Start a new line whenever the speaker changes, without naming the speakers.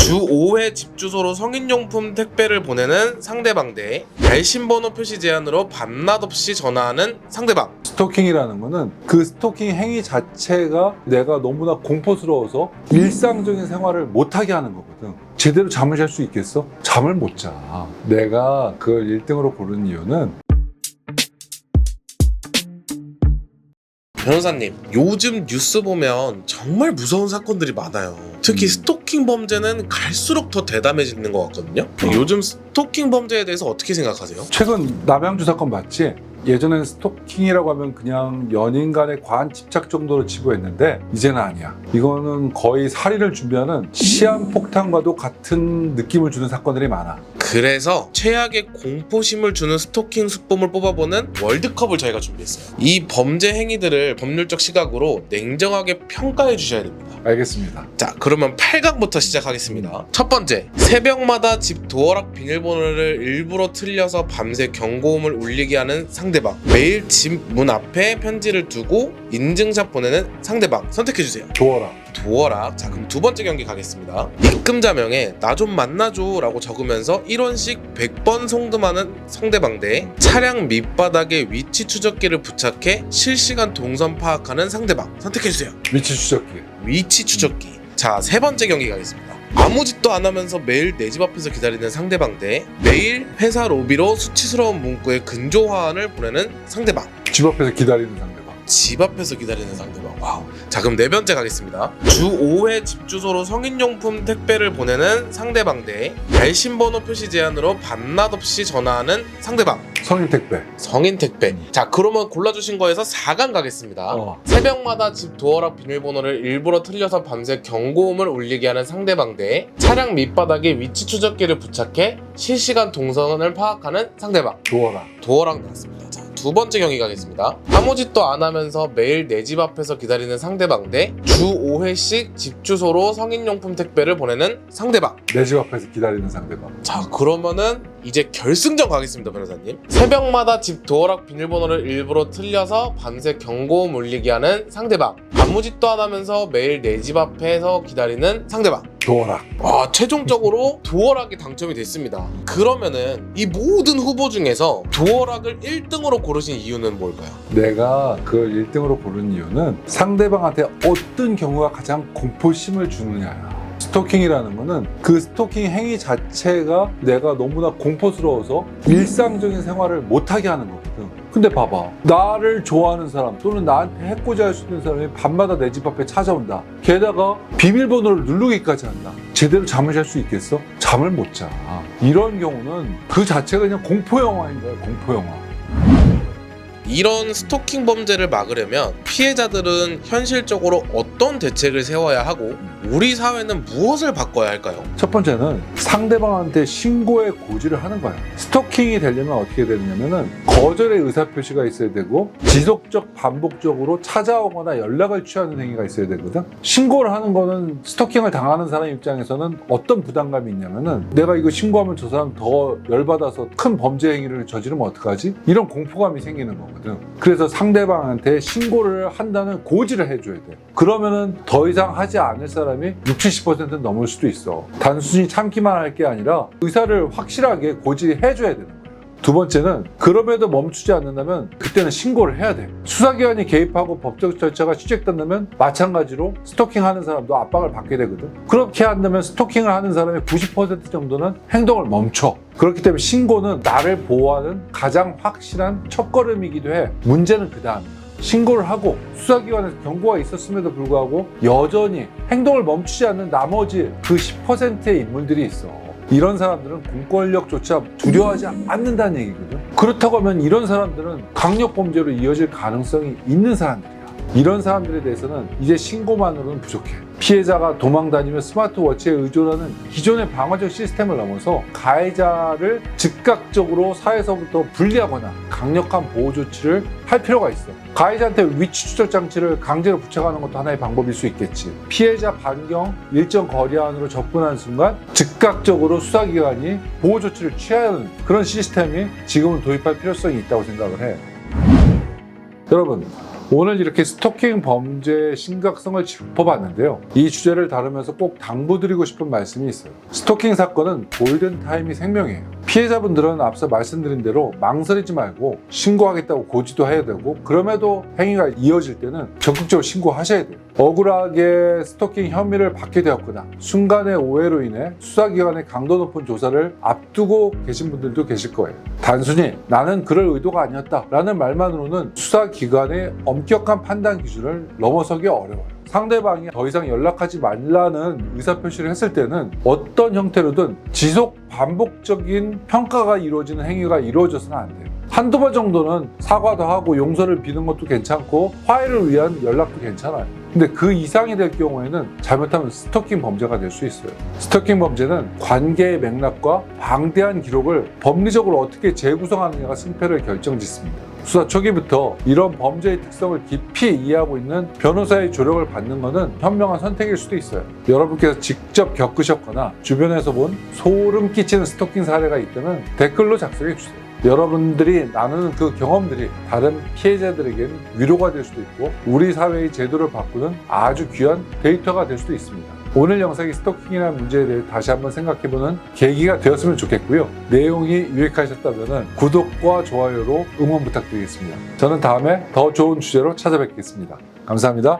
주 5회 집 주소로 성인용품 택배를 보내는 상대방 대 발신번호 표시 제한으로 밤낮 없이 전화하는 상대방.
스토킹이라는 거는 그 스토킹 행위 자체가 내가 너무나 공포스러워서 일상적인 생활을 못하게 하는 거거든. 제대로 잠을 잘 수 있겠어? 잠을 못 자. 내가 그걸 1등으로 고른 이유는
변호사님, 요즘 뉴스 보면 정말 무서운 사건들이 많아요. 특히 스토킹 범죄는 갈수록 더 대담해지는 것 같거든요. 요즘 스토킹 범죄에 대해서 어떻게 생각하세요?
최근 남양주 사건 맞지? 예전엔 스토킹이라고 하면 그냥 연인 간의 과한 집착 정도로 치부했는데 이제는 아니야. 이거는 거의 살인을 준비하는 시한폭탄과도 같은 느낌을 주는 사건들이 많아.
그래서 최악의 공포심을 주는 스토킹 수법을 뽑아보는 월드컵을 저희가 준비했어요. 이 범죄 행위들을 법률적 시각으로 냉정하게 평가해 주셔야 됩니다.
알겠습니다.
자, 그러면 8강부터 시작하겠습니다. 첫 번째, 새벽마다 집 도어락 비밀번호를 일부러 틀려서 밤새 경고음을 울리게 하는 상대방. 매일 집 문 앞에 편지를 두고 인증샷 보내는 상대방. 선택해주세요. 도어락. 자, 그럼 두 번째 경기 가겠습니다. 입금자명에 나 좀 만나줘 라고 적으면서 1원씩 100번 송금하는 상대방 대 차량 밑바닥에 위치 추적기를 부착해 실시간 동선 파악하는 상대방. 선택해주세요. 위치 추적기. 자, 세 번째 경기 가겠습니다. 아무 짓도 안 하면서 매일 내 집 앞에서 기다리는 상대방 대 매일 회사 로비로 수치스러운 문구에 근조화환을 보내는 상대방.
집 앞에서 기다리는 상대방.
와우. 자, 그럼 네 번째 가겠습니다. 주 5회 집 주소로 성인용품 택배를 보내는 상대방 대 발신번호 표시 제한으로 밤낮 없이 전화하는 상대방. 성인 택배. 자, 그러면 골라주신 거에서 4강 가겠습니다. 새벽마다 집 도어락 비밀번호를 일부러 틀려서 밤새 경고음을 울리게 하는 상대방 대 차량 밑바닥에 위치 추적기를 부착해 실시간 동선을 파악하는 상대방. 도어락 나왔습니다. 자, 두 번째 경기 가겠습니다. 아무 짓도 안 하면서 매일 내 집 앞에서 기다리는 상대방 대 주 5회씩 집 주소로 성인용품 택배를 보내는 상대방.
내 집 앞에서 기다리는 상대방.
자, 그러면은 이제 결승전 가겠습니다, 변호사님. 새벽마다 집 도어락 비밀번호를 일부러 틀려서 밤새 경고음 울리게 하는 상대방. 아무 짓도 안 하면서 매일 내 집 앞에서 기다리는 상대방.
도어락.
와, 최종적으로 도어락이 당첨이 됐습니다. 그러면은 이 모든 후보 중에서 도어락을 1등으로 고르신 이유는 뭘까요?
내가 그걸 1등으로 고른 이유는 상대방한테 어떤 경우가 가장 공포심을 주느냐야. 스토킹이라는 거는 그 스토킹 행위 자체가 내가 너무나 공포스러워서 일상적인 생활을 못하게 하는 거거든. 근데 봐봐, 나를 좋아하는 사람 또는 나한테 해코지 할 수 있는 사람이 밤마다 내 집 앞에 찾아온다. 게다가 비밀번호를 누르기까지 한다. 제대로 잠을 잘 수 있겠어? 잠을 못 자. 이런 경우는 그 자체가 그냥 공포영화인 거야, 공포영화.
이런 스토킹 범죄를 막으려면 피해자들은 현실적으로 어떤 대책을 세워야 하고 우리 사회는 무엇을 바꿔야 할까요?
첫 번째는 상대방한테 신고의 고지를 하는 거야. 스토킹이 되려면 어떻게 되느냐면은 거절의 의사표시가 있어야 되고 지속적 반복적으로 찾아오거나 연락을 취하는 행위가 있어야 되거든. 신고를 하는 거는 스토킹을 당하는 사람 입장에서는 어떤 부담감이 있냐면은 내가 이거 신고하면 저 사람 더 열받아서 큰 범죄 행위를 저지르면 어떡하지? 이런 공포감이 생기는 거거든. 그래서 상대방한테 신고를 한다는 고지를 해줘야 돼. 그러면은 더 이상 하지 않을 사람이 60~70%는 넘을 수도 있어. 단순히 참기만 할 게 아니라 의사를 확실하게 고지해줘야 되는 거야. 두 번째는 그럼에도 멈추지 않는다면 그때는 신고를 해야 돼. 수사기관이 개입하고 법적 절차가 시작된다면 마찬가지로 스토킹하는 사람도 압박을 받게 되거든. 그렇게 한다면 스토킹을 하는 사람의 90% 정도는 행동을 멈춰. 그렇기 때문에 신고는 나를 보호하는 가장 확실한 첫걸음이기도 해. 문제는 그 다음이야. 신고를 하고 수사기관에서 경고가 있었음에도 불구하고 여전히 행동을 멈추지 않는 나머지 그 10%의 인물들이 있어. 이런 사람들은 공권력조차 두려워하지 않는다는 얘기거든. 그렇다고 하면 이런 사람들은 강력범죄로 이어질 가능성이 있는 사람들이야. 이런 사람들에 대해서는 이제 신고만으로는 부족해. 피해자가 도망다니며 스마트워치에 의존하는 기존의 방어적 시스템을 넘어서 가해자를 즉각적으로 사회에서부터 분리하거나 강력한 보호 조치를 할 필요가 있어. 가해자한테 위치 추적 장치를 강제로 부착하는 것도 하나의 방법일 수 있겠지. 피해자 반경 일정 거리 안으로 접근하는 순간 즉각적으로 수사기관이 보호 조치를 취하는 그런 시스템이 지금은 도입할 필요성이 있다고 생각을 해. 여러분, 오늘 이렇게 스토킹 범죄의 심각성을 짚어봤는데요. 이 주제를 다루면서 꼭 당부드리고 싶은 말씀이 있어요. 스토킹 사건은 골든타임이 생명이에요. 피해자분들은 앞서 말씀드린 대로 망설이지 말고 신고하겠다고 고지도 해야 되고, 그럼에도 행위가 이어질 때는 적극적으로 신고하셔야 돼요. 억울하게 스토킹 혐의를 받게 되었거나 순간의 오해로 인해 수사기관의 강도 높은 조사를 앞두고 계신 분들도 계실 거예요. 단순히 나는 그럴 의도가 아니었다 라는 말만으로는 수사기관의 엄격한 판단 기준을 넘어서기 어려워요. 상대방이 더 이상 연락하지 말라는 의사표시를 했을 때는 어떤 형태로든 지속 반복적인 평가가 이루어지는 행위가 이루어져서는 안 돼요. 한두 번 정도는 사과도 하고 용서를 비는 것도 괜찮고 화해를 위한 연락도 괜찮아요. 근데 그 이상이 될 경우에는 잘못하면 스토킹 범죄가 될 수 있어요. 스토킹 범죄는 관계의 맥락과 방대한 기록을 법리적으로 어떻게 재구성하느냐가 승패를 결정짓습니다. 수사 초기부터 이런 범죄의 특성을 깊이 이해하고 있는 변호사의 조력을 받는 것은 현명한 선택일 수도 있어요. 여러분께서 직접 겪으셨거나 주변에서 본 소름 끼치는 스토킹 사례가 있다면 댓글로 작성해 주세요. 여러분들이 나누는 그 경험들이 다른 피해자들에게는 위로가 될 수도 있고 우리 사회의 제도를 바꾸는 아주 귀한 데이터가 될 수도 있습니다. 오늘 영상이 스토킹이라는 문제에 대해 다시 한번 생각해보는 계기가 되었으면 좋겠고요. 내용이 유익하셨다면 구독과 좋아요로 응원 부탁드리겠습니다. 저는 다음에 더 좋은 주제로 찾아뵙겠습니다. 감사합니다.